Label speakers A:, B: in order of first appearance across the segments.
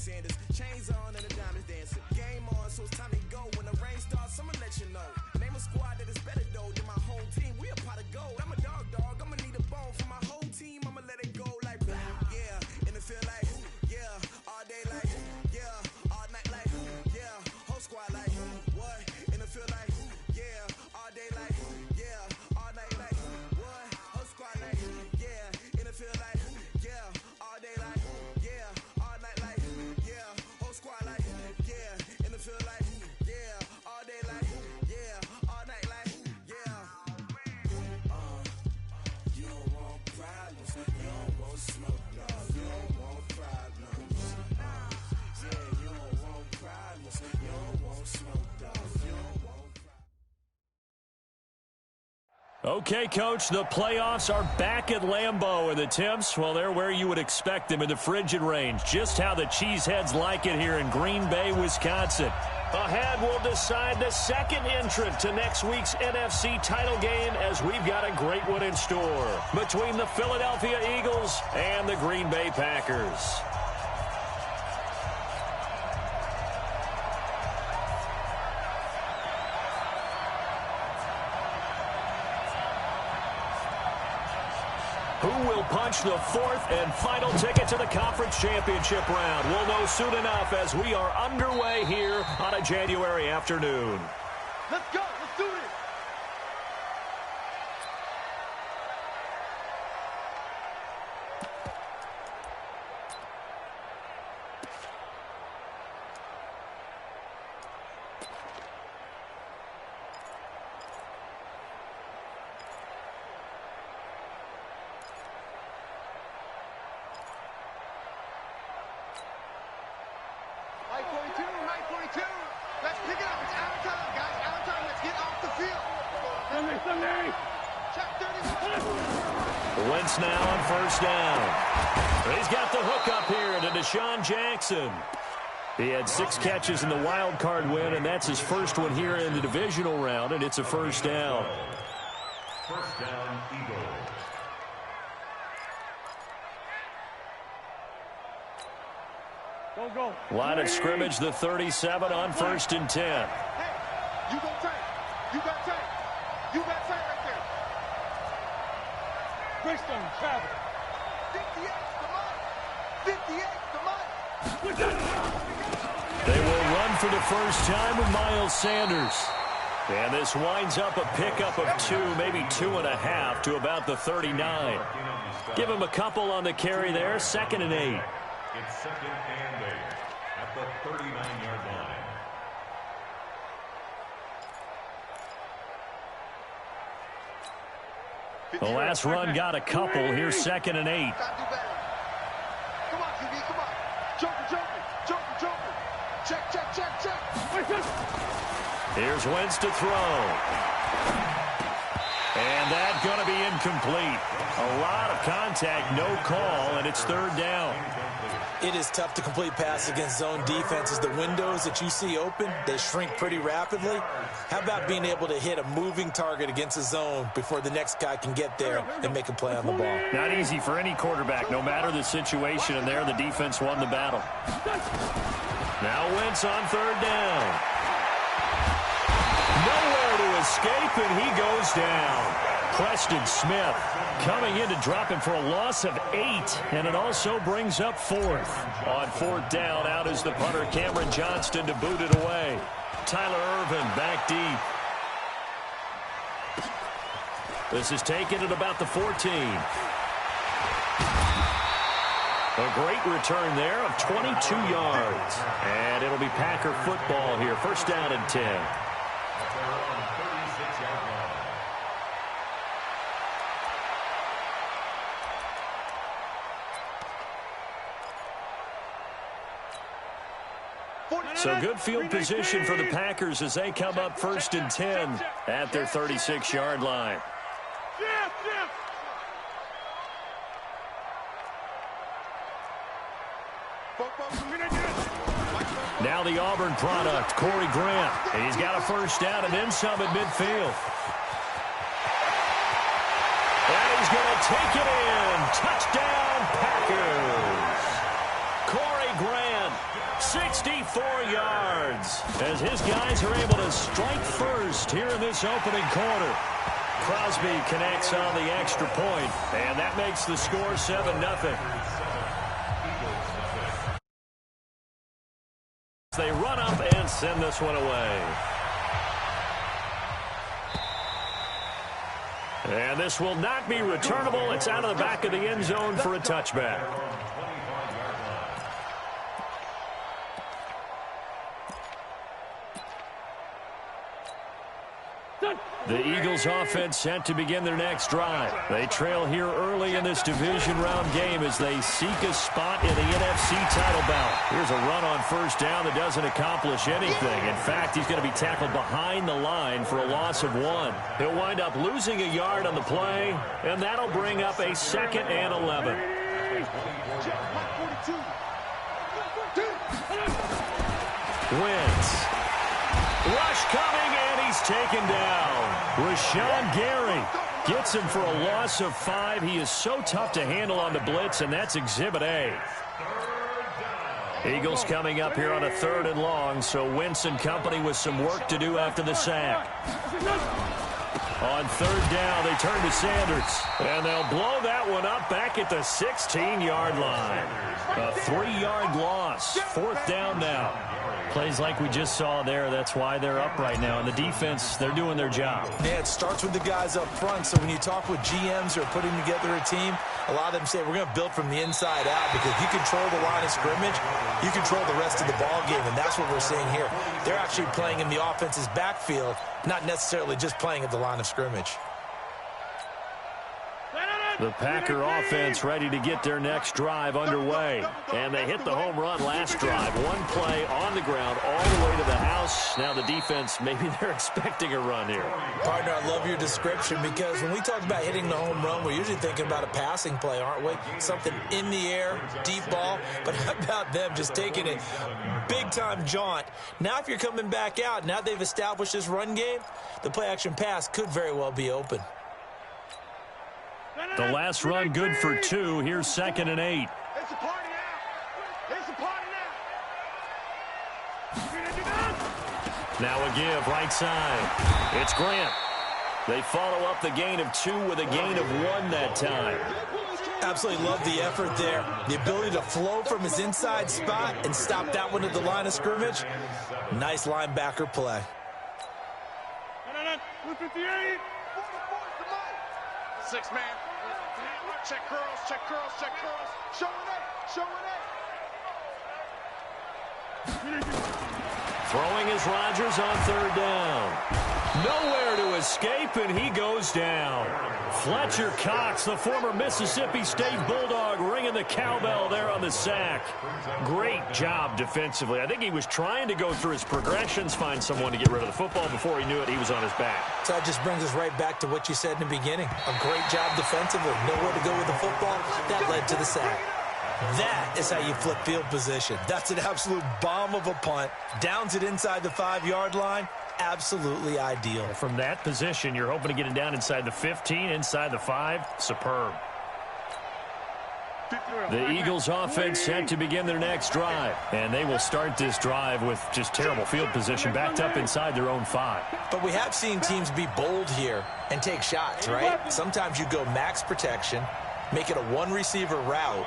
A: Sanders. Chains on and the diamonds dancing. Game on, so it's time to go. When the rain starts, I'ma let you know. Name a squad that is better though than my whole team. We a pot of gold. I'm a dog. I'ma need a bone for my whole team. I'ma let it go like yeah. And it feel like yeah. All day like yeah. All night like yeah. Whole squad like what? And it feel like yeah. All day like yeah. All night like what? Whole squad like yeah. And it feel like yeah. All day like yeah. All night like yeah. Whole squad like yeah. And it feel like yeah. All day like yeah. All night like yeah. You don't want problems. You don't want smoke. No, you don't want problems. Yeah, you don't want problems. You don't want smoke. No, you don't want.
B: Okay, Coach, the playoffs are back at Lambeau, and the temps, well, they're where you would expect them in the frigid range. Just how the Cheeseheads like it here in Green Bay, Wisconsin. Ahead, we'll decide the second entrant to next week's NFC title game as we've got a great one in store between the Philadelphia Eagles and the Green Bay Packers. Who will punch the fourth and final ticket to the conference championship round? We'll know soon enough as we are underway here on a January afternoon.
C: Let's go. Let's do it. Let's pick it up. It's out of time, guys. Out of time. Let's get off the field. Sunday. Check 31.
B: Wentz now on first down. He's got the hook up here to Deshaun Jackson. He had 6 catches in the wild card win, and that's his first one here in the divisional round, and it's a first down.
D: First down, Eagles.
C: Go.
B: Line of scrimmage, the 37 on first and 10.
C: Hey, you got tight. You got tight. You got tight right there. Greystone, travel. 58, come on. 58, come on.
B: They will run for the first time with Miles Sanders. And this winds up a pickup of 2, maybe 2.5 to about the 39. Give him a couple on the carry there, 2nd and 8.
D: It's 2nd and 8 at the 39-yard line.
B: The last run got a couple. Here's 2nd and 8.
C: Come on, QB, come on. Joker. Check.
B: Here's Wentz to throw. And that's going to be incomplete. A lot of contact, no call, and it's 3rd down.
E: It is tough to complete passes against zone defenses. The windows that you see open, they shrink pretty rapidly. How about being able to hit a moving target against a zone before the next guy can get there and make a play on the ball?
B: Not easy for any quarterback, no matter the situation, and there the defense won the battle. Now Wentz on 3rd down. Nowhere to escape, and he goes down. Preston Smith coming in to drop him for a loss of 8, and it also brings up 4th. On 4th down, out is the punter, Cameron Johnston, to boot it away. Tyler Irvin back deep. This is taken at about the 14. A great return there of 22 yards. And it'll be Packer football here. First down and 10. So good field position for the Packers as they come up 1st and 10 at their 36-yard line. Now the Auburn product, Corey Grant. He's got a first down and then some at midfield. And he's going to take it in. Touchdown, Packers. Corey Grant 64 yards as his guys are able to strike first here in this opening quarter. Crosby connects on the extra point, and that makes the score 7-0. They run up and send this one away. And this will not be returnable. It's out of the back of the end zone for a touchback. The Eagles offense set to begin their next drive. They trail here early in this division round game as they seek a spot in the NFC title bout. Here's a run on first down that doesn't accomplish anything. In fact, he's going to be tackled behind the line for a loss of 1. He'll wind up losing a yard on the play, and that'll bring up a 2nd and 11. Wentz. Rush coming, and he's taken down. Rashawn Gary gets him for a loss of 5. He is so tough to handle on the blitz, and that's Exhibit A. Eagles coming up here on a 3rd and long, so Wentz and company with some work to do after the sack. On 3rd down, they turn to Sanders, and they'll blow that one up back at the 16-yard line. A 3-yard loss. 4th down now. Plays like we just saw there, that's why they're up right now. And the defense, they're doing their job.
E: Yeah, it starts with the guys up front. So when you talk with GMs who are putting together a team, a lot of them say we're going to build from the inside out, because you control the line of scrimmage, you control the rest of the ball game, and that's what we're seeing here. They're actually playing in the offense's backfield, not necessarily just playing at the line of scrimmage.
B: The Packer offense ready to get their next drive underway. And they hit the home run last drive. One play on the ground all the way to the house. Now the defense, maybe they're expecting a run here.
E: Partner, I love your description, because when we talk about hitting the home run, we're usually thinking about a passing play, aren't we? Something in the air, deep ball. But how about them just taking it big-time jaunt? Now if you're coming back out, now they've established this run game, the play-action pass could very well be open.
B: The last run good for 2. Here's 2nd and 8.
C: It's a party now. It's a party now.
B: Now a give right side. It's Grant. They follow up the gain of 2 with a gain of 1 that time.
E: Absolutely love the effort there. The ability to flow from his inside spot and stop that one at the line of scrimmage. Nice linebacker play.
C: 158. 6-man. Check curls, check curls, check curls. Show it.
B: Throwing is Rodgers on 3rd down. Nowhere to escape, and he goes down. Fletcher Cox, the former Mississippi State Bulldog, ringing the cowbell there on the sack. Great job defensively. I think he was trying to go through his progressions, find someone to get rid of the football. Before he knew it, he was on his back.
E: So that just brings us right back to what you said in the beginning. A great job defensively. Nowhere to go with the football. That led to the sack. That is how you flip field position. That's an absolute bomb of a punt. Downs it inside the 5-yard line. Absolutely ideal.
B: From that position, you're hoping to get it down inside the 15, inside the 5. Superb. The Eagles offense set to begin their next drive. And they will start this drive with just terrible field position, backed up inside their own 5.
E: But we have seen teams be bold here and take shots, right? Sometimes you go max protection, make it a 1-receiver route,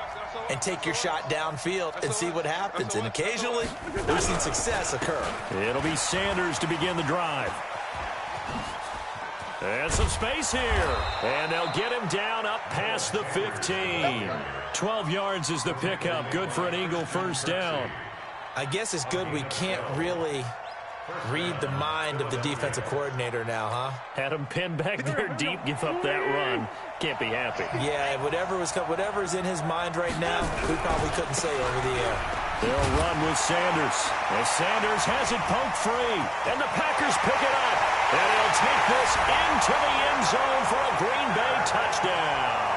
E: and take your shot downfield and see what happens. And occasionally, we've seen success occur.
B: It'll be Sanders to begin the drive. And some space here. And they'll get him down up past the 15. 12 yards is the pickup. Good for an Eagle first down.
E: I guess it's good we can't really read the mind of the defensive coordinator now, huh?
B: Had him pinned back there deep, give up that run. Can't be happy.
E: Yeah, whatever's in his mind right now, we probably couldn't say over the air.
B: They'll run with Sanders. As Sanders has it poked free. And the Packers pick it up. And he'll take this into the end zone for a Green Bay touchdown.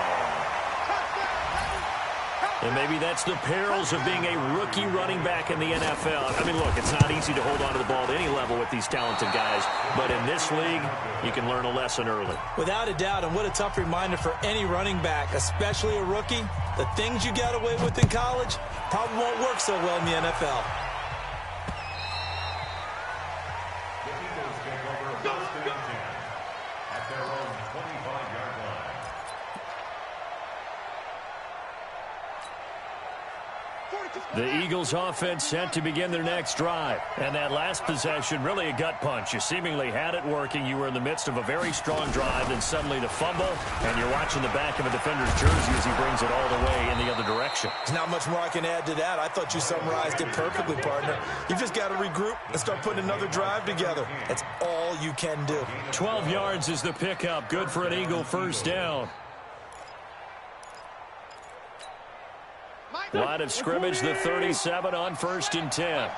B: And maybe that's the perils of being a rookie running back in the NFL. I mean, look, it's not easy to hold on to the ball at any level with these talented guys. But in this league, you can learn a lesson early.
E: Without a doubt, and what a tough reminder for any running back, especially a rookie. The things you got away with in college probably won't work so well in the NFL.
D: The Eagles take over first and 10 at their own 25-yard line.
B: The Eagles offense set to begin their next drive. And that last possession, really a gut punch. You seemingly had it working. You were in the midst of a very strong drive, then suddenly the fumble, and you're watching the back of a defender's jersey as he brings it all the way in the other direction.
E: There's not much more I can add to that. I thought you summarized it perfectly, partner. You've just got to regroup and start putting another drive together. That's all you can do.
B: 12 yards is the pickup. Good for an Eagle first down. Line of scrimmage, the 37 on 1st and 10.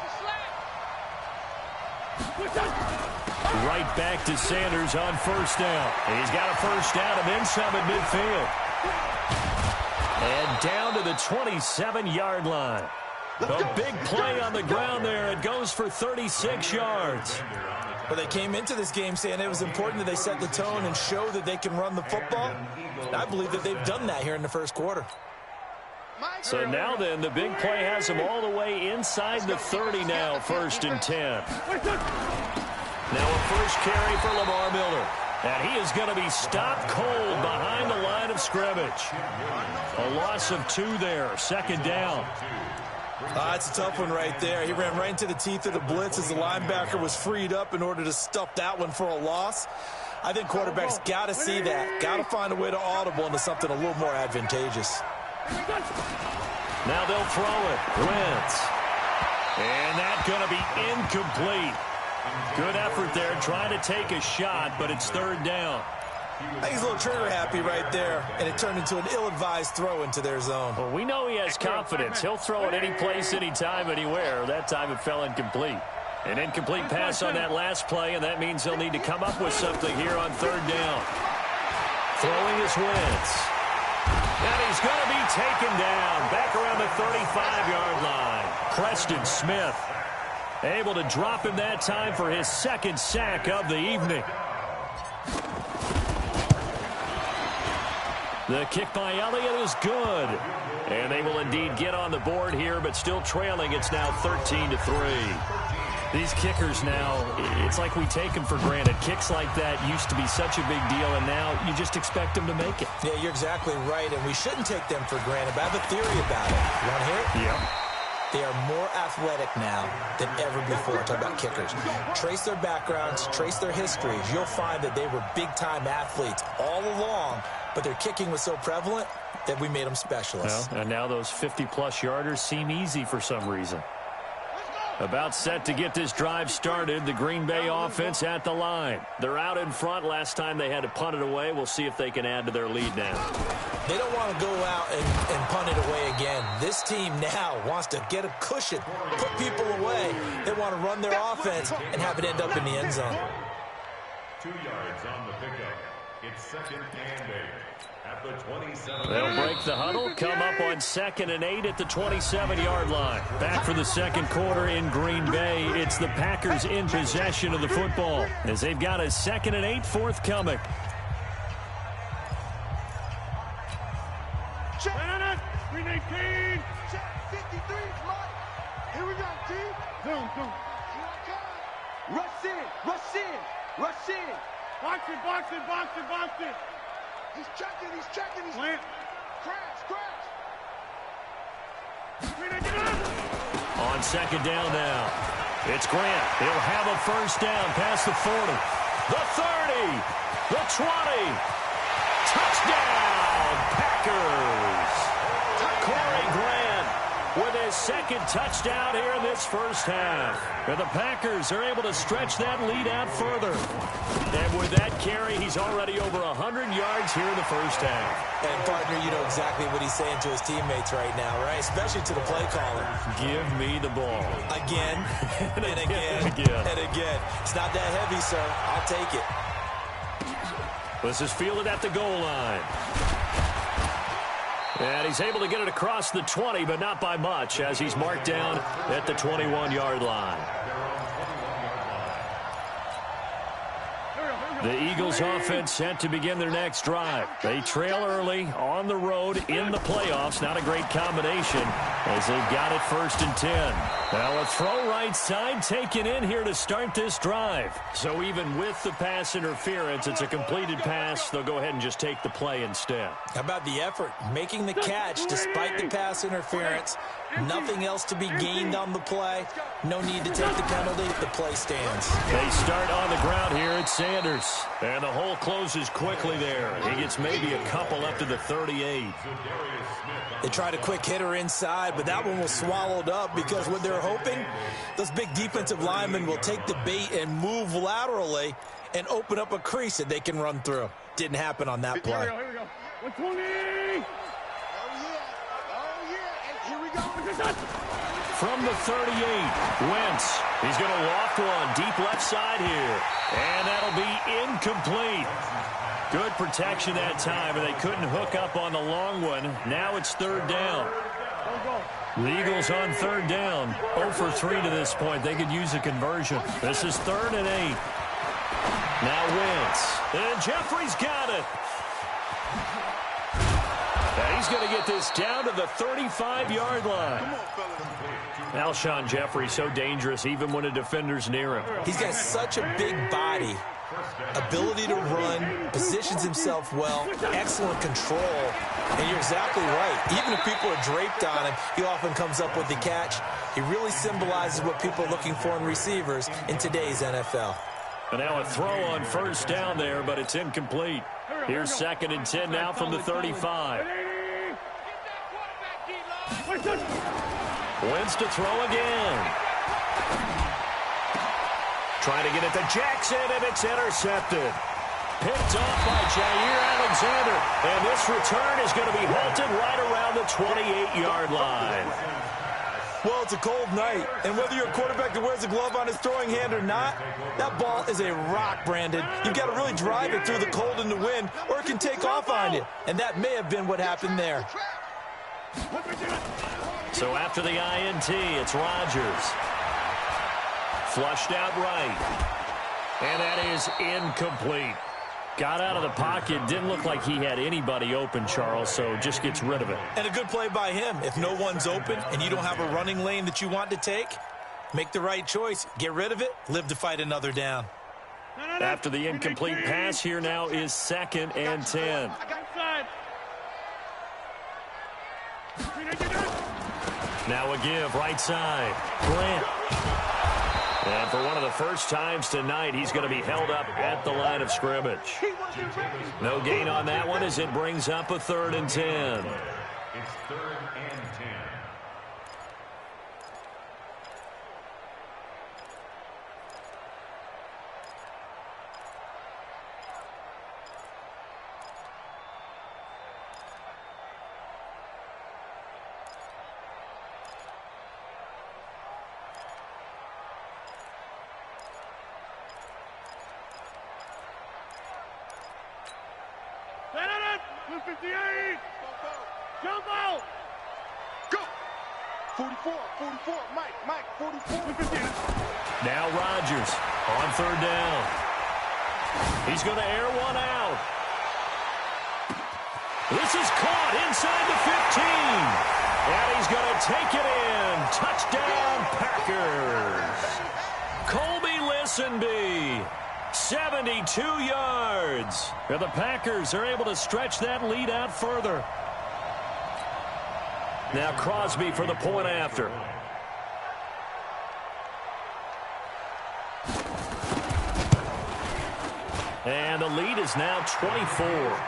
B: Right back to Sanders on 1st down. He's got a first down and then some at midfield. And down to the 27-yard line. A big play on the ground there. It goes for 36 yards.
E: Well, they came into this game saying it was important that they set the tone and show that they can run the football. And I believe that they've done that here in the first quarter.
B: So now then, the big play has him all the way inside the 30 now, 1st and 10. Now a first carry for Lamar Miller. And he is going to be stopped cold behind the line of scrimmage. A loss of 2 there, 2nd down.
E: That's a tough one right there. He ran right into the teeth of the blitz as the linebacker was freed up in order to stuff that one for a loss. I think quarterbacks got to see that. Got to find a way to audible into something a little more advantageous.
B: Now they'll throw it. Wentz. And that's going to be incomplete. Good effort there trying to take a shot, but it's 3rd down.
E: I think he's a little trigger happy right there, and it turned into an ill-advised throw into their zone.
B: Well, we know he has confidence. He'll throw it any place, anytime, anywhere. That time it fell incomplete. An incomplete pass on that last play, and that means they'll need to come up with something here on 3rd down. Throwing is Wentz. And he's going to be taken down back around the 35-yard line. Preston Smith able to drop him that time for his 2nd sack of the evening. The kick by Elliott is good. And they will indeed get on the board here, but still trailing. It's now 13-3. These kickers now, it's like we take them for granted. Kicks like that used to be such a big deal, and now you just expect them to make it.
E: Yeah, you're exactly right, and we shouldn't take them for granted, but I have a theory about it. You want to hear it?
B: Yeah.
E: They are more athletic now than ever before. Talk about kickers. Trace their backgrounds, trace their histories. You'll find that they were big-time athletes all along, but their kicking was so prevalent that we made them specialists.
B: Well, and now those 50-plus yarders seem easy for some reason. About set to get this drive started. The Green Bay offense at the line. They're out in front. Last time they had to punt it away. We'll see if they can add to their lead now.
E: They don't want to go out and punt it away again. This team now wants to get a cushion, put people away. They want to run their offense and have it end up in the end zone.
D: 2 yards on the pickup. It's 2nd and 8 at the 27.
B: They'll break the huddle, come up on 2nd and 8 at the 27-yard line. Back for the 2nd quarter in Green Bay. It's the Packers in possession of the football as they've got a 2nd and 8 forthcoming.
C: Check. 319. Check 53. Here we go, T. Zoom. Rush in. Box it. He's checking. Plant. Crash.
B: On 2nd down now. It's Grant. He'll have a first down past the 40. The 30. The 20. Touchdown, Packers. Corey Grant with his 2nd touchdown here in this first half. And the Packers are able to stretch that lead out further. And with that carry, he's already over 100 yards here in the first half.
E: And, partner, you know exactly what he's saying to his teammates right now, right? Especially to the play caller.
B: Give me the ball.
E: Again, and again. It's not that heavy, sir. I'll take it.
B: This is fielded at the goal line. And he's able to get it across the 20, but not by much, as he's marked down at the 21-yard line. The Eagles offense set to begin their next drive. They trail early on the road in the playoffs. Not a great combination as they've got it 1st and 10. Now a throw right side taken in here to start this drive. So even with the pass interference, it's a completed pass. They'll go ahead and just take the play instead.
E: How about the effort? Making the catch despite the pass interference. Nothing else to be gained on the play. No need to take the penalty. The play stands.
B: They start on the ground here at Sanders. And the hole closes quickly there. He gets maybe a couple up to the 38.
E: They tried a quick hitter inside, but that one was swallowed up because what they're hoping, those big defensive linemen will take the bait and move laterally and open up a crease that they can run through. Didn't happen on that play.
C: Here we go. 120.
B: From the 38, Wentz. He's going to loft one deep left side here. And that'll be incomplete. Good protection that time, and they couldn't hook up on the long one. Now it's 3rd down. The Eagles on 3rd down. 0 for 3 to this point. They could use a conversion. This is 3rd and 8. Now Wentz. And Jeffrey's got it. Now he's going to get this down to the 35-yard line. Alshon Jeffrey, so dangerous even when a defender's near him.
E: He's got such a big body, ability to run, positions himself well, excellent control. And you're exactly right. Even if people are draped on him, he often comes up with the catch. He really symbolizes what people are looking for in receivers in today's NFL.
B: And now a throw on 1st down there, but it's incomplete. Here's 2nd and 10 now from the 35. Wentz to throw again. Trying to get it to Jackson, and it's intercepted. Picked off by Jair Alexander. And this return is going to be halted right around the 28-yard line.
E: Well, it's a cold night, and whether you're a quarterback that wears a glove on his throwing hand or not, that ball is a rock, Brandon. You've got to really drive it through the cold and the wind, or it can take off on you. And that may have been what happened there.
B: So after the INT, it's Rodgers. Flushed out right. And that is incomplete. Got out of the pocket. Didn't look like he had anybody open, Charles, so just gets rid of it.
E: And a good play by him. If no one's open and you don't have a running lane that you want to take, make the right choice. Get rid of it. Live to fight another down.
B: After the incomplete pass, here now is 2nd and 10. Now a give, right side. Grant. And for one of the first times tonight, he's going to be held up at the line of scrimmage. No gain on that one as it brings up a 3rd and 10.
D: It's 3rd and 10.
C: Jump out! Go! 44, Mike, 44.
B: Now Rodgers on 3rd down. He's going to air one out. This is caught inside the 15. And he's going to take it in. Touchdown, Packers. Colby Listenby. 72 yards. And the Packers are able to stretch that lead out further. Now Crosby for the point after. And the lead is now 24.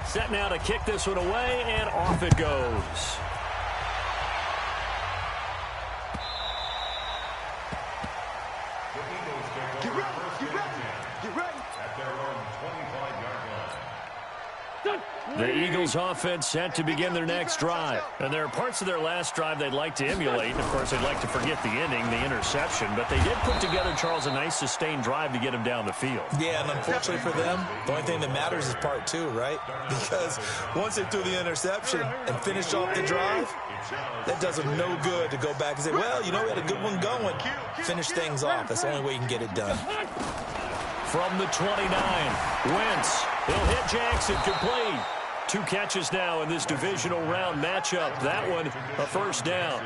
B: Set now to kick this one away, and off it goes. The Eagles offense set to begin their next drive. And there are parts of their last drive they'd like to emulate. And, of course, they'd like to forget the ending, the interception. But they did put together, Charles, a nice sustained drive to get him down the field.
E: Yeah, and unfortunately for them, the only thing that matters is part two, right? Because once they threw the interception and finished off the drive, that does them no good to go back and say, well, you know, we had a good one going. Finish things off. That's the only way you can get it done.
B: From the 29, Wentz. He'll hit Jackson, complete. 2 catches now in this divisional round matchup. That one, a first down.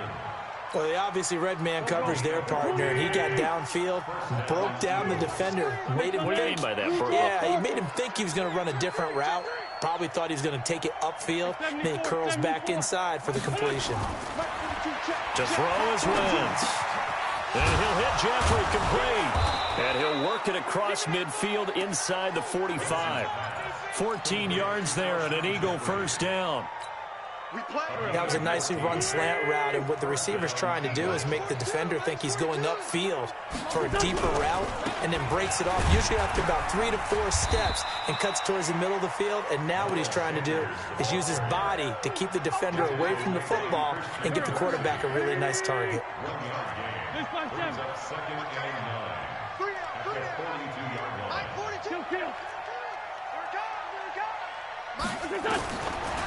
E: Well, they obviously read man coverage their partner, and he got downfield, broke down the defender, made him
B: What do you
E: think.
B: mean by that, Bro?
E: Yeah, he made him think he was going to run a different route. Probably thought he was going to take it upfield. Then he curls back inside for the completion.
B: To throw is Wentz. And he'll hit Jeffrey, complete. And he'll work it across midfield inside the 45. 14 yards there and an Eagle first down.
E: That was a nicely run slant route, and what the receiver's trying to do is make the defender think he's going upfield for a deeper route and then breaks it off, usually after about 3 to 4 steps, and cuts towards the middle of the field. And now what he's trying to do is use his body to keep the defender away from the football and give the quarterback a really nice target.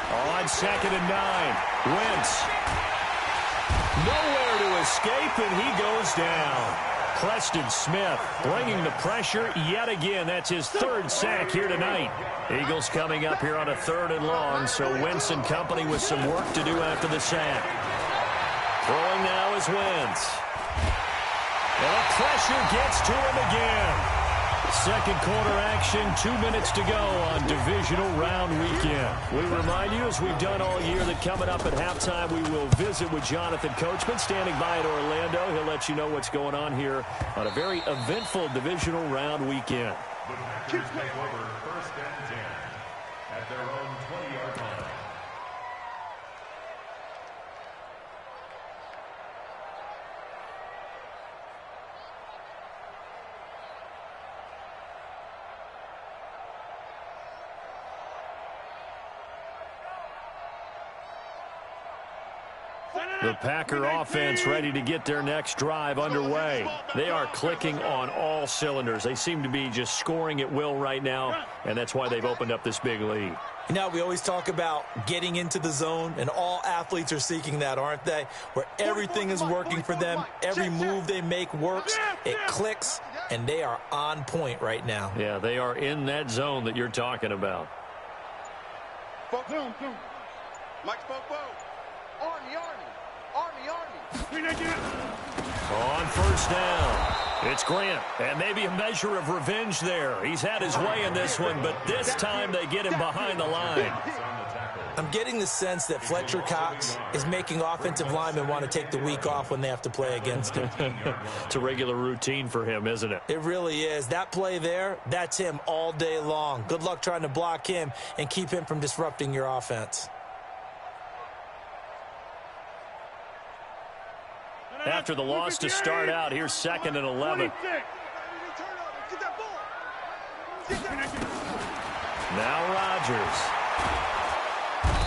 B: On 2nd and 9, Wentz. Nowhere to escape, and he goes down. Preston Smith bringing the pressure yet again. That's his 3rd sack here tonight. Eagles coming up here on a 3rd and long, so Wentz and company with some work to do after the sack. Throwing now is Wentz. And the pressure gets to him again. Second quarter action, 2 minutes to go on divisional round weekend. We remind you, as we've done all year, that coming up at halftime, we will visit with Jonathan Coachman standing by in Orlando. He'll let you know what's going on here on a very eventful divisional round weekend.
D: The Packers take over 1st and 10 at their own 20-yard line.
B: The Packer offense ready to get their next drive underway. They are clicking on all cylinders. They seem to be just scoring at will right now, and that's why they've opened up this big lead.
E: You know, we always talk about getting into the zone, and all athletes are seeking that, aren't they? Where everything is working for them, every move they make works, it clicks, and they are on point right now.
B: Yeah, they are in that zone that you're talking about.
C: Mike Spoke. Army.
B: On first down, it's Grant, and maybe a measure of revenge there. He's had his way in this one, but this time they get him behind the line.
E: I'm getting the sense that Fletcher Cox is making offensive linemen want to take the week off when they have to play against him.
B: It's a regular routine for him, isn't it?
E: It really is. That play there, that's him all day long. Good luck trying to block him and keep him from disrupting your offense.
B: After the loss to start out, here's 2nd and 11. Now Rodgers.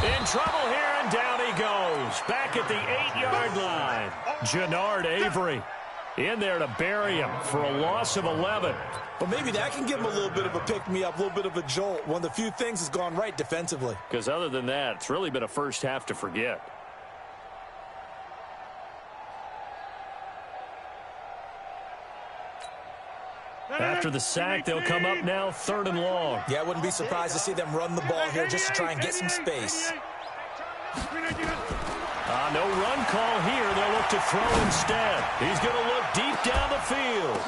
B: In trouble here, and down he goes. Back at the 8-yard line. Jannard Avery in there to bury him for a loss of 11.
E: But maybe that can give him a little bit of a pick-me-up, a little bit of a jolt. One of the few things that's gone right defensively.
B: Because other than that, it's really been a first half to forget. After the sack, they'll come up now 3rd and long.
E: Yeah, I wouldn't be surprised to see them run the ball here just to try and get some space.
B: No run call here. They'll look to throw instead. He's going to look deep down the field.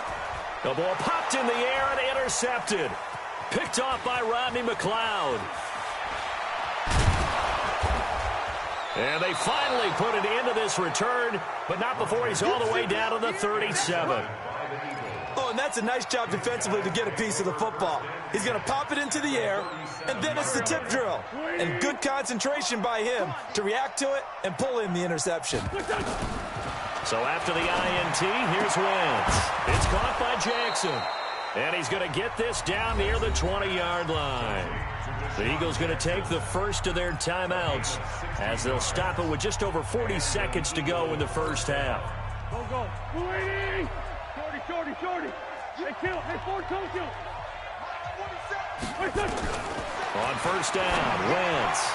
B: The ball popped in the air and intercepted. Picked off by Rodney McLeod. And they finally put it into this return, but not before he's all the way down to the 37.
E: Oh, and that's a nice job defensively to get a piece of the football. He's going to pop it into the air, and then it's the tip drill. And good concentration by him to react to it and pull in the interception.
B: So after the INT, here's Wentz. It's caught by Jackson. And he's going to get this down near the 20-yard line. The Eagles going to take the first of their timeouts as they'll stop it with just over 40 seconds to go in the first half.
C: Go, go. 280. Shorty. Hey, kill. Hey, Ford, kill.
B: On first down, Wentz.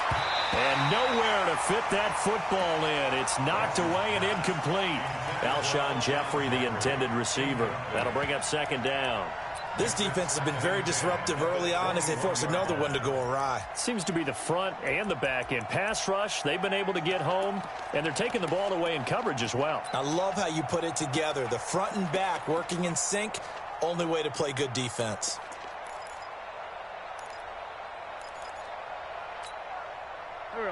B: And nowhere to fit that football in. It's knocked away and incomplete. Alshon Jeffrey, the intended receiver. That'll bring up second down.
E: This defense has been very disruptive early on as they force another one to go awry.
B: Seems to be the front and the back end. Pass rush, they've been able to get home, and they're taking the ball away in coverage as well.
E: I love how you put it together. The front and back working in sync, only way to play good defense.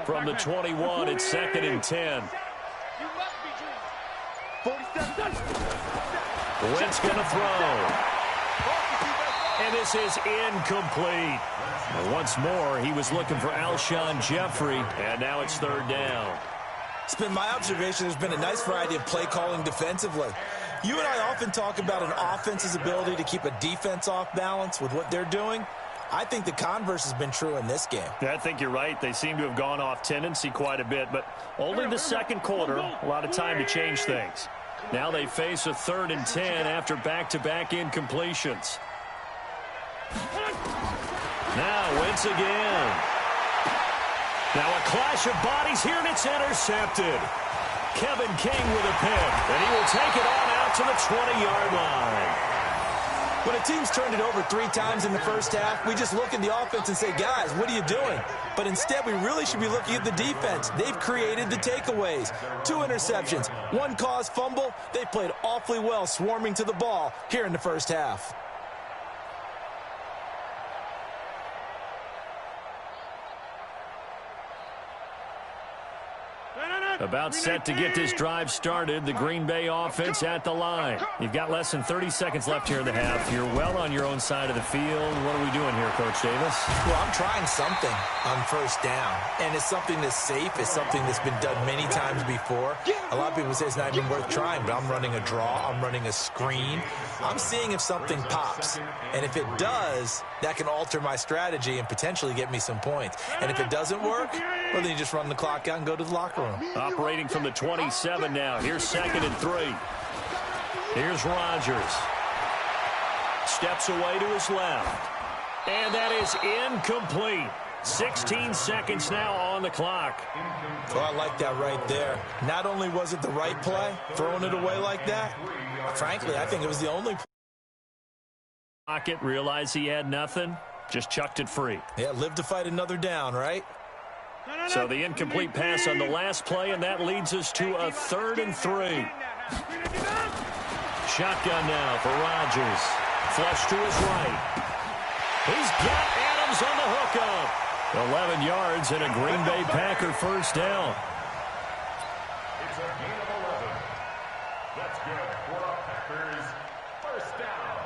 B: From the 21, it's 2nd and 10. Wentz going to throw. And this is incomplete. And once more, he was looking for Alshon Jeffrey, and now it's third down.
E: It's been my observation there's been a nice variety of play calling defensively. You and I often talk about an offense's ability to keep a defense off balance with what they're doing. I think the converse has been true in this game.
B: I think you're right. They seem to have gone off tendency quite a bit, but only the second quarter, a lot of time to change things. Now they face a 3rd and 10 after back-to-back incompletions. Now Wentz again. Now a clash of bodies here, and it's intercepted. Kevin King with a pick, and he will take it on out to the 20-yard line.
E: When a team's turned it over 3 times in the first half, we just look at the offense and say, guys, what are you doing? But instead, we really should be looking at the defense. They've created the takeaways. 2 interceptions, 1 caused fumble. They played awfully well swarming to the ball here in the first half.
B: About set to get this drive started. The Green Bay offense at the line. You've got less than 30 seconds left here in the half. You're well on your own side of the field. What are we doing here, Coach Davis?
E: Well, I'm trying something on first down. And it's something that's safe. It's something that's been done many times before. A lot of people say it's not even worth trying, but I'm running a draw. I'm running a screen. I'm seeing if something pops. And if it does, that can alter my strategy and potentially get me some points. And if it doesn't work, well, then you just run the clock out and go to the locker room.
B: Operating from the 27 now. Here's 2nd and 3. Here's Rodgers. Steps away to his left. And that is incomplete. 16 seconds now on the clock.
E: Well, I like that right there. Not only was it the right play, throwing it away like that, frankly, I think it was the only play.
B: Pocket, realized he had nothing, just chucked it free.
E: Yeah, live to fight another down, right?
B: So the incomplete pass on the last play, and that leads us to a 3rd and 3. Shotgun now for Rodgers. Flush to his right. He's got Adams on the hookup. 11 yards and a Green Bay Packer first down.
D: It's a gain of 11. That's good for a Packers first down.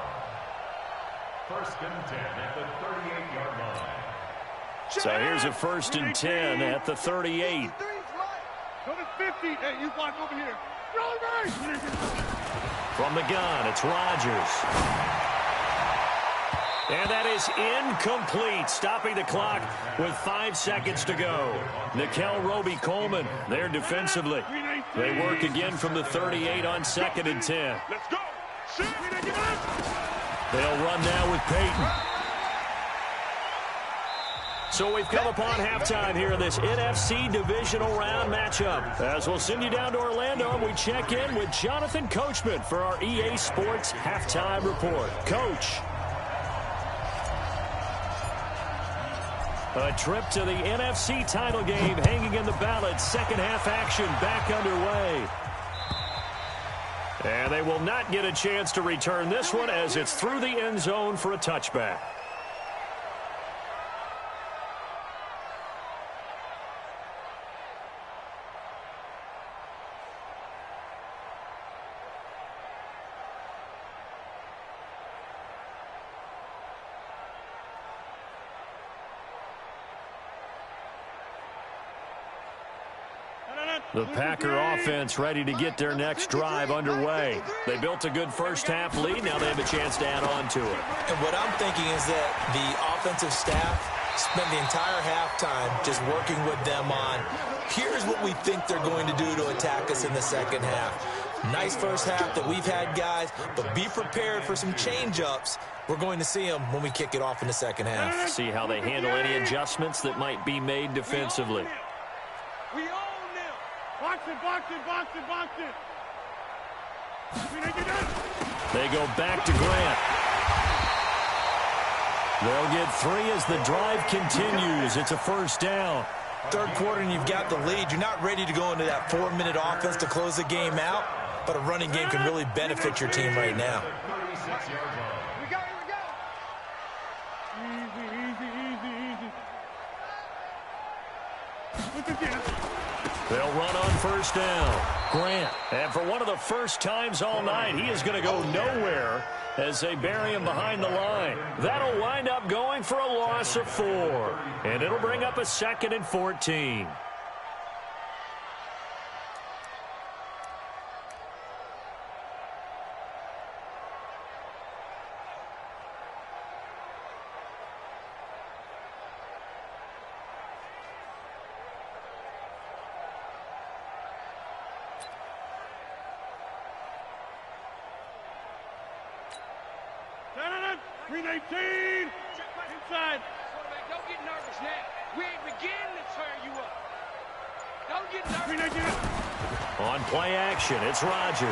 D: 1st and 10 at the 38-yard line.
B: So here's a 1st and 10 at the 38.
C: Go to 50. Hey, you block over here.
B: From the gun, it's Rodgers. And that is incomplete, stopping the clock with 5 seconds to go. Nickel Roby-Coleman there defensively. They work again from the 38 on 2nd and 10.
C: Let's go.
B: They'll run now with Peyton. So we've come upon halftime here in this NFC divisional round matchup. As we'll send you down to Orlando, and we check in with Jonathan Coachman for our EA Sports Halftime Report. Coach. A trip to the NFC title game hanging in the balance. Second half action back underway. And they will not get a chance to return this one as it's through the end zone for a touchback. The Packer offense ready to get their next drive underway. They built a good first half lead. Now they have a chance to add on to it.
E: And what I'm thinking is that the offensive staff Spent the entire halftime just working with them on, here's what we think they're going to do to attack us in the second half. Nice first half that we've had, guys, but be prepared for some change-ups. We're going to see them when we kick it off in the second half.
B: See how they handle any adjustments that might be made defensively.
C: We own them. Box it, box it, box it, box it.
B: They go back to Grant. They'll get 3 as the drive continues. It's a first down.
E: Third quarter and you've got the lead. You're not ready to go into that 4-minute offense to close the game out, but a running game can really benefit your team right now.
C: We go, here we go. Easy, easy, easy, easy. Look again.
B: They'll run on first down. Grant. And for one of the first times all night, he is going to go nowhere as they bury him behind the line. That'll wind up going for a loss of 4. And it'll bring up a 2nd and 14.
C: Green 18. Inside.
F: Don't get nervous now. We ain't beginning to tear you up. Don't get nervous.
C: Green 18.
B: On play action, it's Rodgers.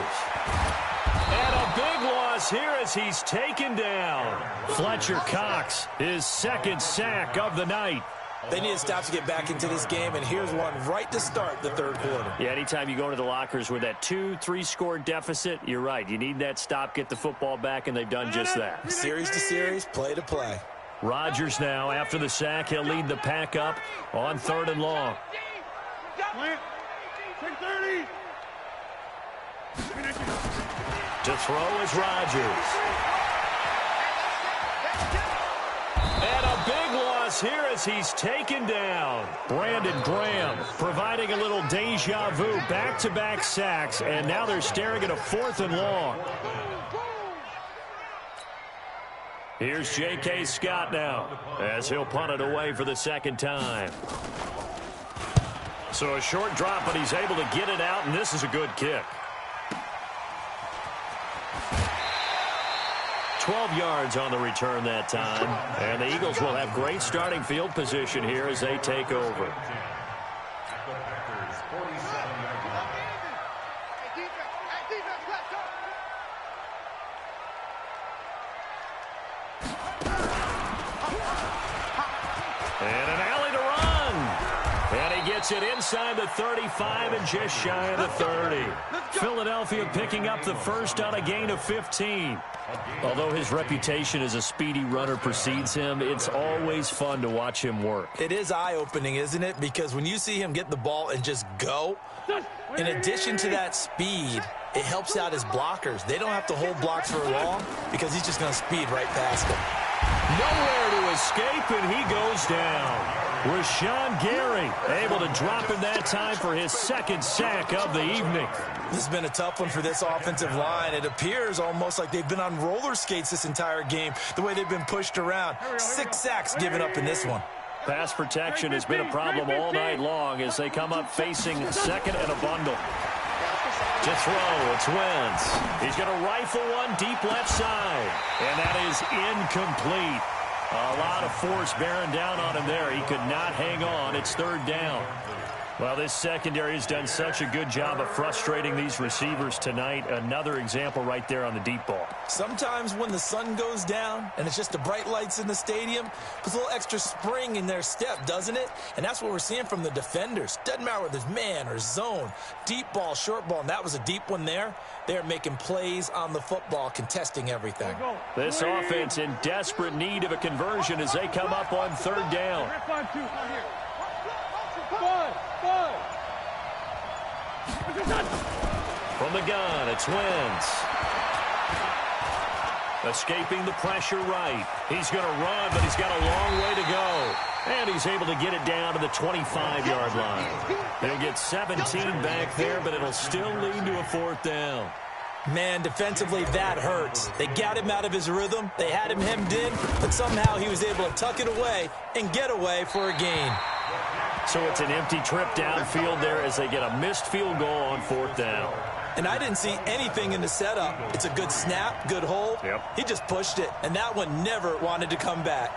B: And a big loss here as he's taken down. Fletcher Cox, his 2nd sack of the night.
E: They need to stop to get back into this game, and here's one right to start the third quarter.
B: Yeah, anytime you go into the lockers with that 2-3 score deficit, you're right. You need that stop, get the football back, and they've done just that.
E: Series to series, play to play.
B: Rodgers now, after the sack, he'll lead the pack up on 3rd and long.
C: Plant. 630.
B: To throw is Rodgers. And a big loss here as he's taken down. Brandon Graham providing a little deja vu, back-to-back sacks, and now they're staring at a 4th and long. Here's J.K. Scott now as he'll punt it away for the 2nd time. So a short drop, but he's able to get it out, and this is a good kick. 12 yards on the return that time. And the Eagles will have great starting field position here as they take over. And an alley to run. And he gets it inside the 35 and just shy of the 30. Philadelphia picking up the first on a gain of 15. Although his reputation as a speedy runner precedes him, it's always fun to watch him work.
E: It is eye-opening, isn't it? Because when you see him get the ball and just go, in addition to that speed, it helps out his blockers. They don't have to hold blocks for long because he's just going to speed right past them.
B: Nowhere to escape, and he goes down. Rashawn Gary able to drop him that time for his 2nd sack of the evening.
E: This has been a tough one for this offensive line. It appears almost like they've been on roller skates this entire game, the way they've been pushed around. 6 sacks given up in this one.
B: Pass protection has been a problem all night long as they come up facing 2nd and a bundle. To throw, it's Wentz. He's going to rifle one deep left side, and that is incomplete. A lot of force bearing down on him there. He could not hang on. It's 3rd down. Well, this secondary has done such a good job of frustrating these receivers tonight. Another example right there on the deep ball.
E: Sometimes when the sun goes down and it's just the bright lights in the stadium, puts a little extra spring in their step, doesn't it? And that's what we're seeing from the defenders. Doesn't matter whether there's man or zone, deep ball, short ball, and that was a deep one there. They're making plays on the football, contesting everything.
B: This offense in desperate need of a conversion as they come up on 3rd down. From the gun, it's Wentz. Escaping the pressure right. He's going to run, but he's got a long way to go. And he's able to get it down to the 25-yard line. He'll get 17 back there, but it'll still lead to a 4th down.
E: Man, defensively, that hurts. They got him out of his rhythm. They had him hemmed in, but somehow he was able to tuck it away and get away for a gain.
B: So it's an empty trip downfield there as they get a missed field goal on 4th down.
E: And I didn't see anything in the setup. It's a good snap, good hold.
B: Yep.
E: He just pushed it, and that one never wanted to come back.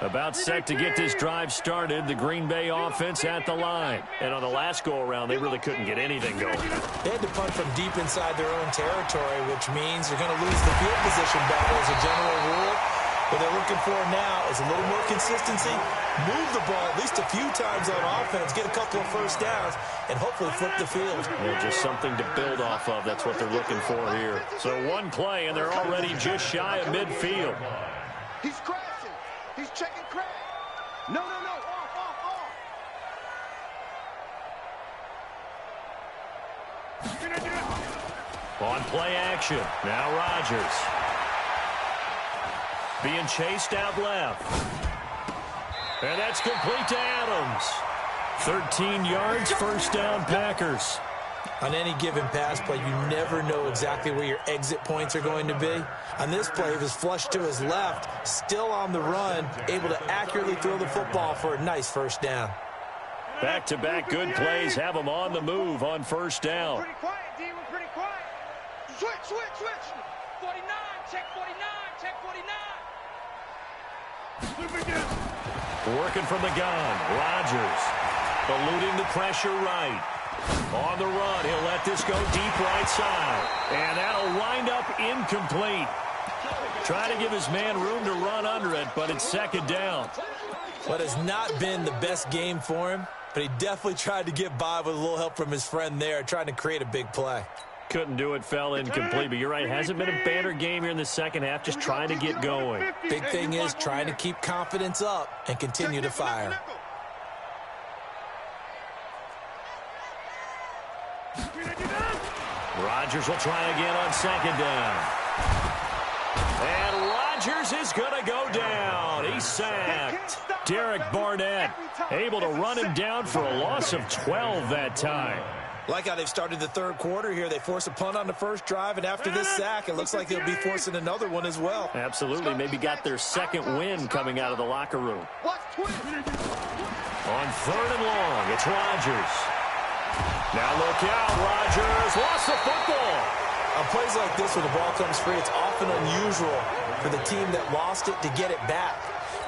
B: About set to get this drive started, the Green Bay offense at the line. And on the last go-around, they really couldn't get anything going.
E: They had to punt from deep inside their own territory, which means you're going to lose the field position battle as a general rule. What they're looking for now is a little more consistency, move the ball at least a few times on offense, get a couple of first downs, and hopefully flip the field.
B: Well, just something to build off of. That's what they're looking for here. So one play, and they're already just shy of midfield.
C: He's crashing. He's checking crack. No. Off.
B: On play action. Now Rodgers. Being chased out left. And that's complete to Adams. 13 yards, first down, Packers.
E: On any given pass play, you never know exactly where your exit points are going to be. On this play, he was flushed to his left, still on the run, able to accurately throw the football for a nice first down.
B: Back-to-back good plays have them on the move on first down.
F: Pretty quiet, D. We're pretty quiet. Switch. 49, check 49, check 49.
B: Working from the gun, Rodgers eluding the pressure right. On the run, he'll let this go deep right side. And that'll wind up incomplete. Trying to give his man room to run under it, but it's second down.
E: What has not been the best game for him, but he definitely tried to get by with a little help from his friend there, trying to create a big play.
B: Couldn't do it, fell incomplete, but you're right. Hasn't been a banner game here in the second half, just trying to get going.
E: Big thing is trying to keep confidence up and continue to fire.
B: Rodgers will try again on second down. And Rodgers is going to go down. He's sacked. Derek Barnett able to run him down for a loss of 12 that time.
E: Like how they've started the third quarter here. They force a punt on the first drive, and after this sack, it looks like they'll be forcing another one as well.
B: Absolutely. Maybe got their second win coming out of the locker room. On third and long, it's Rodgers. Now look out, Rodgers lost the football.
E: On plays like this, when the ball comes free, it's often unusual for the team that lost it to get it back.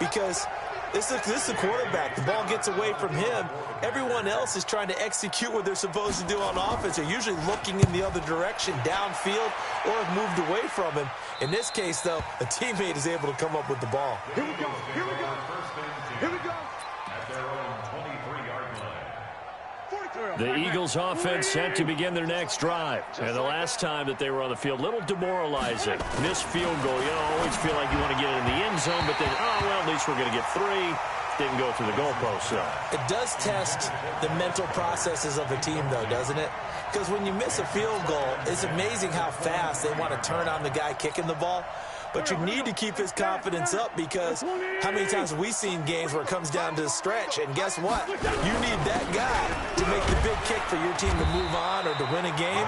E: Because this is the quarterback. The ball gets away from him. Everyone else is trying to execute what they're supposed to do on offense. They're usually looking in the other direction, downfield, or have moved away from him. In this case, though, a teammate is able to come up with the ball.
C: Here we go.
D: At their own 23-yard line.
B: The Eagles offense set to begin their next drive. And the last time that they were on the field, a little demoralizing. Missed field goal. You know, always feel like you want to get it in the end zone, but then, oh, well, at least we're going to get 3. Didn't go through the goalpost, so.
E: It does test the mental processes of a team, though, doesn't it? Because when you miss a field goal, it's amazing how fast they want to turn on the guy kicking the ball. But you need to keep his confidence up, because how many times have we seen games where it comes down to the stretch, and guess what? You need that guy to make the big kick for your team to move on or to win a game.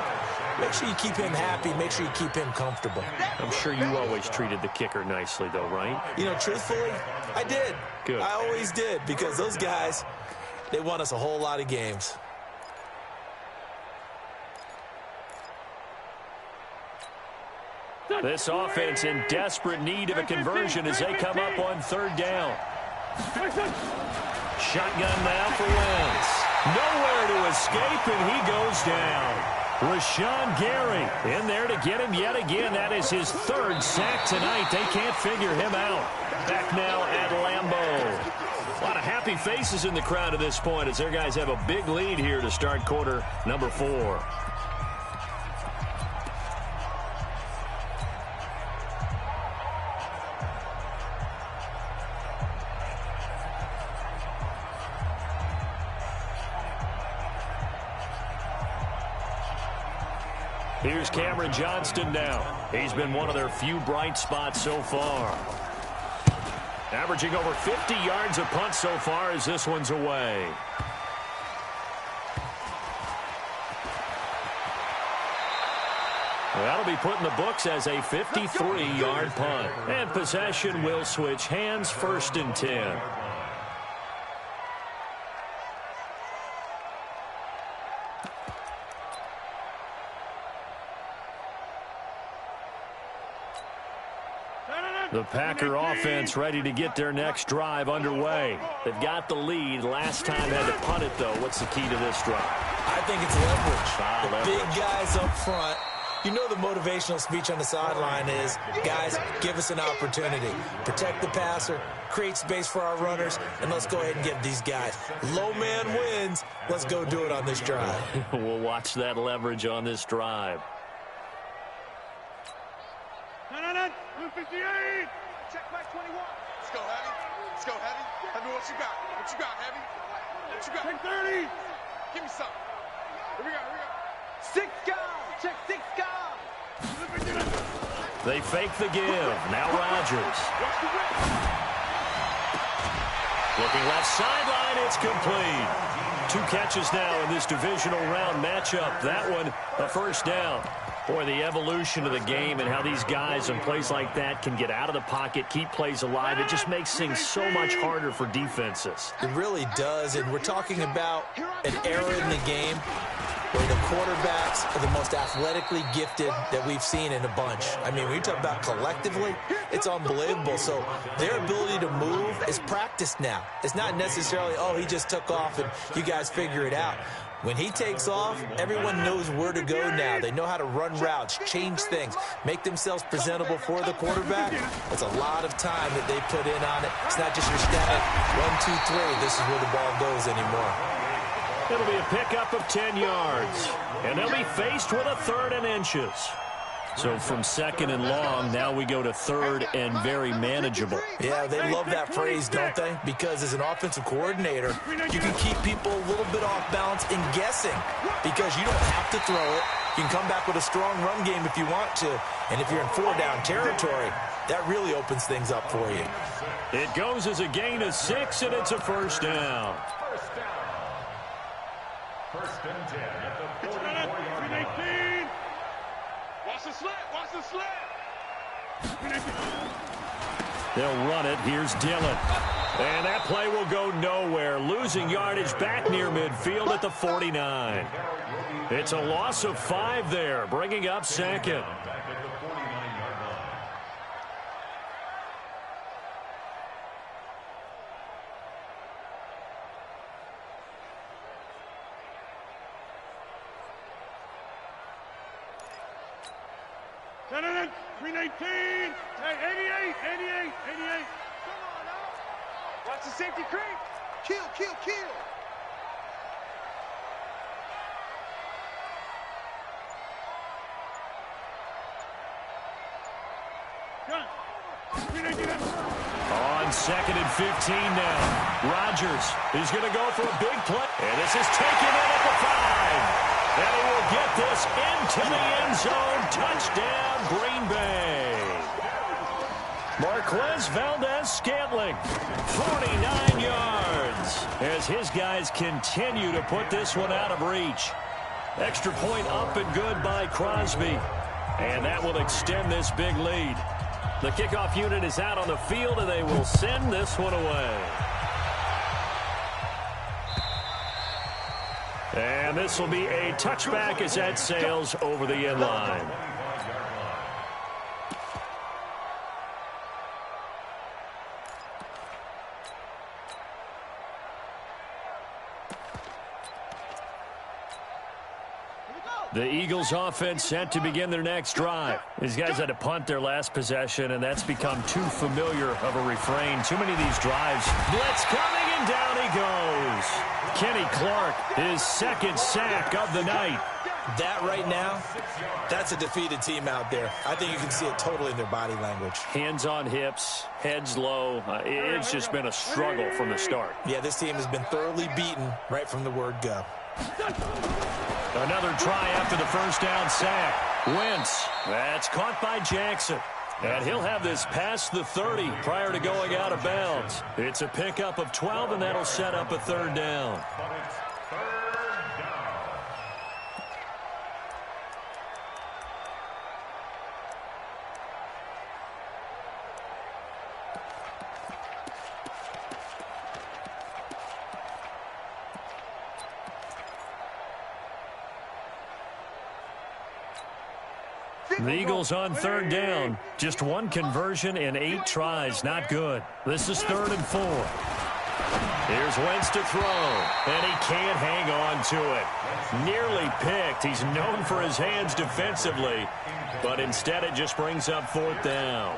E: Make sure you keep him happy. Make sure you keep him comfortable.
B: I'm sure you always treated the kicker nicely, though, right?
E: You know, truthfully, I did.
B: Good.
E: I always did, because those guys, they won us a whole lot of games.
B: This offense in desperate need of a conversion as they come up on third down. Shotgun now for Wentz. Nowhere to escape, and he goes down. Rashawn Gary in there to get him yet again. That is his third sack tonight. They can't figure him out. Back now at Lambeau. A lot of happy faces in the crowd at this point as their guys have a big lead here to start quarter number 4. Here's Cameron Johnston now. He's been one of their few bright spots so far. Averaging over 50 yards a punt so far as this one's away. That'll be put in the books as a 53-yard punt. And possession will switch hands, 1st and 10. The Packer offense ready to get their next drive underway. They've got the lead. Last time had to punt it, though. What's the key to this drive?
E: I think it's leverage. The big guys up front. You know the motivational speech on the sideline is, guys, give us an opportunity. Protect the passer, create space for our runners, and let's go ahead and give these guys. Low man wins. Let's go do it on this drive.
B: We'll watch that leverage on this drive.
C: 158. Check back 21. Let's go, Heavy. Let's go, Heavy. Heavy, what you got? What you got, Heavy? What you got? Check 30. Give me something. Here we go, here we go. 6 guys. Check 6 guys.
B: They fake the give. Now Rodgers. Looking left sideline. It's complete. 2 catches now in this divisional round matchup. That one, a 1st down. Boy, the evolution of the game and how these guys in plays like that can get out of the pocket, keep plays alive, it just makes things so much harder for defenses.
E: It really does, and we're talking about an era in the game where the quarterbacks are the most athletically gifted that we've seen in a bunch. I mean, when you talk about collectively, it's unbelievable. So their ability to move is practiced now. It's not necessarily, oh, he just took off and you guys figure it out. When he takes off, everyone knows where to go now. They know how to run routes, change things, make themselves presentable for the quarterback. It's a lot of time that they put in on it. It's not just your static 1, 2, 3. This is where the ball goes anymore.
B: It'll be a pickup of 10 yards. And they'll be faced with a 3rd and inches. So from 2nd and long, now we go to 3rd and very manageable.
E: Yeah, they love that phrase, don't they? Because as an offensive coordinator, you can keep people a little bit off balance and guessing because you don't have to throw it. You can come back with a strong run game if you want to. And if you're in 4-down territory, that really opens things up for you.
B: It goes as a gain of 6, and it's a 1st down.
D: 1st and 10 at the 44-yard line.
C: Watch the slip. Watch the slip.
B: They'll run it. Here's Dillon. And that play will go nowhere. Losing yardage back near midfield at the 49. It's a loss of 5 there, bringing up 2nd.
C: Senator, 319. Hey, 88. Come on now. Watch the safety creep. Kill.
B: On 2nd and 15 now. Rodgers is going to go for a big play. And this is taken in at the 5. And he will get this into the end zone. Touchdown, Green Bay. Marquez Valdez-Scantling, 49 yards. As his guys continue to put this one out of reach. Extra point up and good by Crosby. And that will extend this big lead. The kickoff unit is out on the field, and they will send this one away. And this will be a touchback as that sails over the end line. The Eagles offense set to begin their next drive. These guys had to punt their last possession, and that's become too familiar of a refrain. Too many of these drives. Blitz coming, and down he goes. Kenny Clark, his 2nd sack of the night.
E: That right now, that's a defeated team out there. I think you can see it totally in their body language.
B: Hands on hips, heads low. It's just been a struggle from the start.
E: Yeah, this team has been thoroughly beaten right from the word go.
B: Another try after the 1st down sack. Wentz. That's caught by Jackson. And he'll have this past the 30 prior to going out of bounds. It's a pickup of 12, and that'll set up a third down. The Eagles on third down. Just one conversion in 8 tries. Not good. This is 3rd and 4. Here's Wentz to throw, and he can't hang on to it. Nearly picked. He's known for his hands defensively, but instead it just brings up 4th down.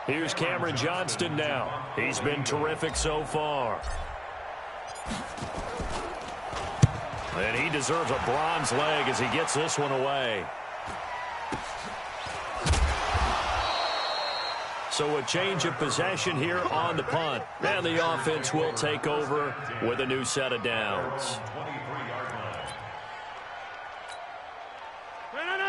B: Here's Cameron Johnston now. He's been terrific so far. And he deserves a bronze leg as he gets this one away. So a change of possession here on the punt. And the offense will take over with a new set of downs.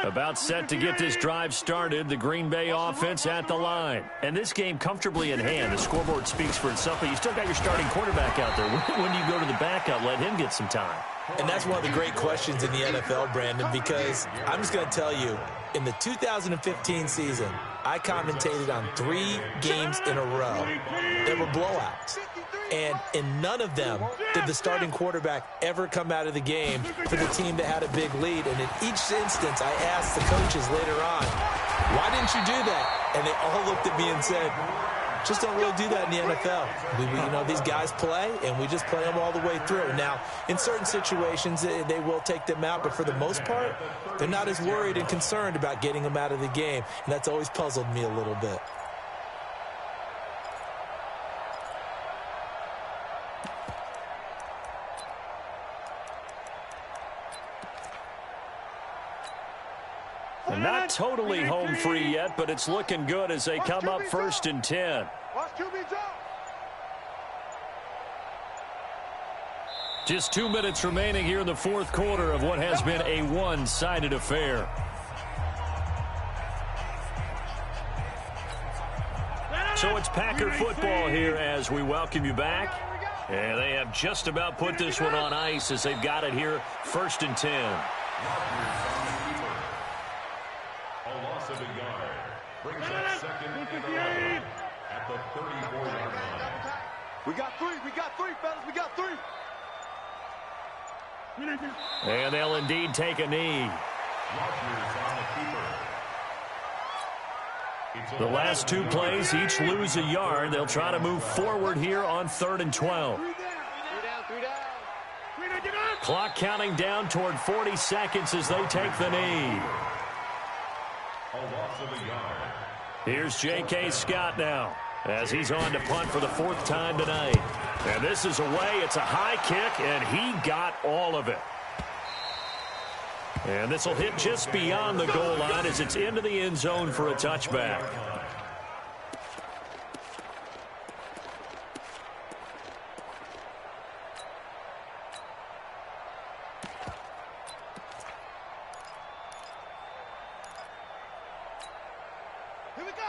B: About set to get this drive started, the Green Bay offense at the line. And this game comfortably in hand. The scoreboard speaks for itself, but you still got your starting quarterback out there. When do you go to the backup, let him get some time?
E: And that's one of the great questions in the NFL, Brandon, because I'm just going to tell you, in the 2015 season, I commentated on 3 games in a row. There were blowouts. And in none of them did the starting quarterback ever come out of the game for the team that had a big lead. And in each instance, I asked the coaches later on, why didn't you do that? And they all looked at me and said, just don't really do that in the NFL. These guys play, and we just play them all the way through. Now, in certain situations, they will take them out, but for the most part, they're not as worried and concerned about getting them out of the game, and that's always puzzled me a little bit.
B: Not totally home free yet, but it's looking good as they come up 1st and 10. Just 2 minutes remaining here in the 4th quarter of what has been a one-sided affair. So it's Packer football here as we welcome you back. And they have just about put this one on ice as they've got it here 1st and 10.
D: Of a yard brings up 2nd and 11 at the 34-yard line.
C: We got three, fellas, we got 3.
B: And they'll indeed take a knee. The last 2 plays each lose a yard. They'll try to move forward here on 3rd and 12.
F: 3 down.
B: Clock counting down toward 40 seconds as they take the knee.
D: A loss of a yard.
B: Here's J.K. Scott now as he's on to punt for the 4th time tonight. And this is away. It's a high kick, and he got all of it. And this will hit just beyond the goal line as it's into the end zone for a touchback.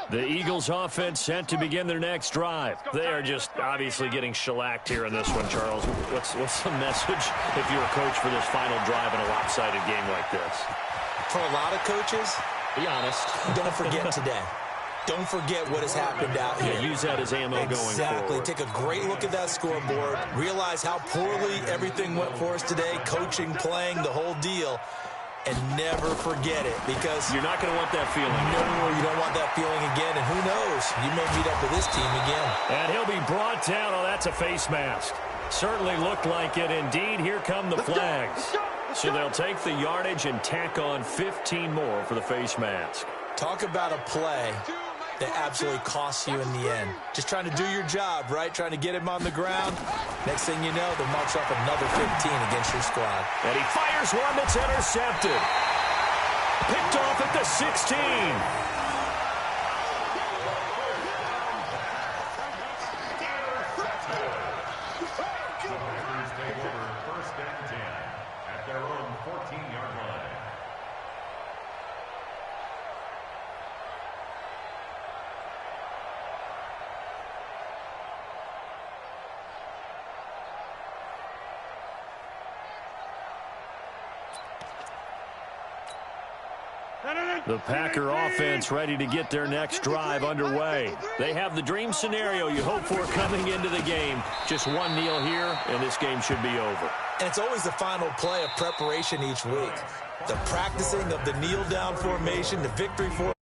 B: The Eagles offense set to begin their next drive. They are just obviously getting shellacked here in this one, Charles. What's the message if you're a coach for this final drive in a lopsided game like this?
E: For a lot of coaches,
B: be honest.
E: Don't forget today. Don't forget what has happened out here.
B: Yeah, use that as ammo going forward.
E: Exactly. Take a great look at that scoreboard. Realize how poorly everything went for us today. Coaching, playing, the whole deal. And never forget it, because
B: you're not going to want that feeling.
E: No, you don't want that feeling again. And who knows? You may meet up with this team again.
B: And he'll be brought down. Oh, that's a face mask. Certainly looked like it. Indeed, here come the flags. So they'll take the yardage and tack on 15 more for the face mask.
E: Talk about a play that absolutely costs you in the end. Just trying to do your job, right? Trying to get him on the ground. Next thing you know, they'll march off another 15 against your squad.
B: And he fires one that's intercepted. Picked off at the 16. The Packer offense ready to get their next drive underway. They have the dream scenario you hope for coming into the game. Just one kneel here, and this game should be over.
E: And it's always the final play of preparation each week. The practicing of the kneel-down formation, the victory formation.